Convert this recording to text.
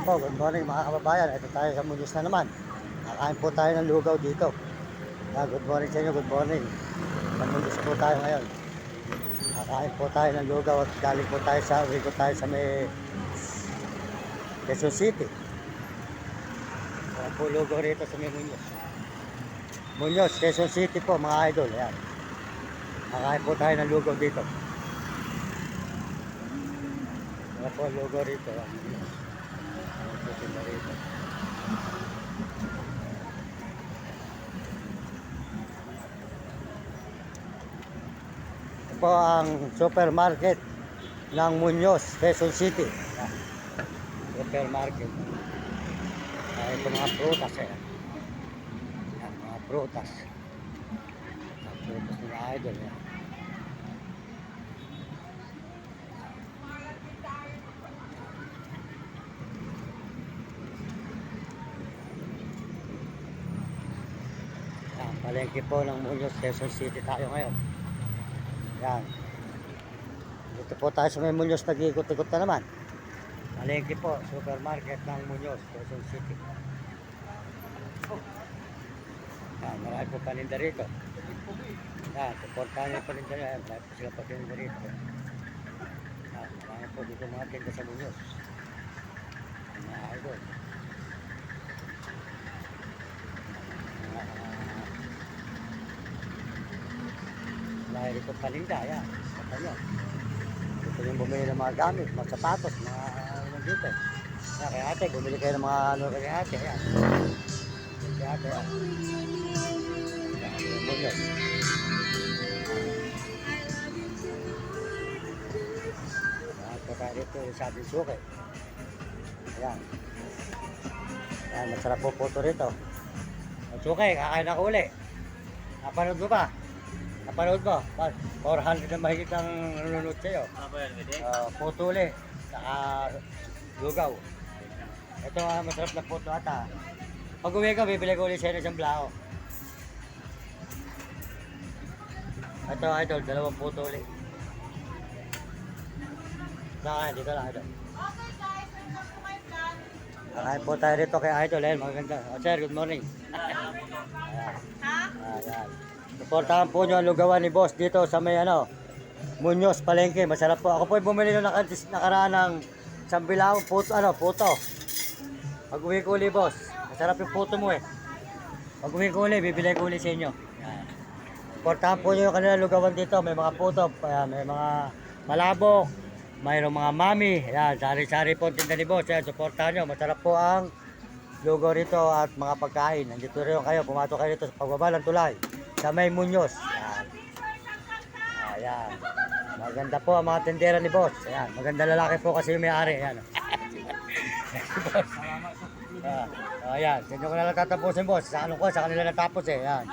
Po, good morning mga kababayan. Ito tayo sa Muñoz na naman. Kakain po tayo ng lugaw dito. Good morning sa inyo, good morning. Sa Muñoz po tayo ngayon. Kakain po tayo ng lugaw at galing po tayo uwi ko tayo sa may Quezon City. Ayan po lugaw rito sa may Muñoz. Muñoz, Quezon City po mga idol. Ayan. Kakain po tayo ng lugaw dito. Ayan po lugaw rito. Ayan. Rito. Ito po ang supermarket ng Muñoz, Quezon City. Supermarket. Ito mga prutas eh. Yan, mga prutas. Mga prutas ng idol eh. Palengke po ng Muñoz, Quezon City tayo ngayon. Yan. Dito po tayo sa may Muñoz, nag-ikot-ikot na naman. Palengke po, supermarket ng Muñoz, Quezon City. Yan, marami po paninda rito. Yan, supportahan niyo paninda rito. Yan, marami po sila paninda rito. Yan, marami po dito mga tinda sa Muñoz. Mga idol. Dahil ito paninda, yan. Yan. Ito yung bumili ng mga gamit, mga sapatos, mga ano dito. Yan, kaya ate, bumili kayo ng mga ano kaya ate, yan. Kaya ate, yan. Yan, yung Muñoz. Yan, ito tayo dito, sa ating suki. Yan. Yan, masarap po po ito rito. Ang suki, kakain ako uli. Napanood mo ba? Napanood mo? 400 na mahigit ang nanonood sa'yo. Puto uli. Saka lugaw. Ito masarap na puto ata. Pag uwi ka, bibili ko ulit sa'yo ng isang blao. Ito idol, 2 puto uli. Nakain, dito lang idol. Nakain po tayo rito kay idol. Ayan, maganda. Sir, good morning. Ayan. Ayan. Suportahan po nyo ang lugawan ni boss dito sa may Muñoz, Palengke. Masarap po. Ako po bumili nung nakaraan ng sambilaw, puto. Pag uwi ko uli boss, masarap yung puto mo eh. Pag uwi ko uli, bibili ko uli sa inyo. Yan. Suportahan po nyo yung kanilang lugawan dito. May mga puto, may mga malabok, mayroong mga mami. Yan, sari-sari po tinda ni boss. Yan, suportahan nyo. Masarap po ang lugaw rito at mga pagkain. Nandito rin kayo, pumato kayo dito sa pagbaba ng tulay. Sa may Muñoz. Ayan. Ayan. Maganda po ang mga tendera ni boss. Ayan. Maganda lalaki po kasi yung may-ari. Ayan. Ayan. Ayan. Sino ko na lang tatapusin boss. Sa kanila natapos eh. Ayan.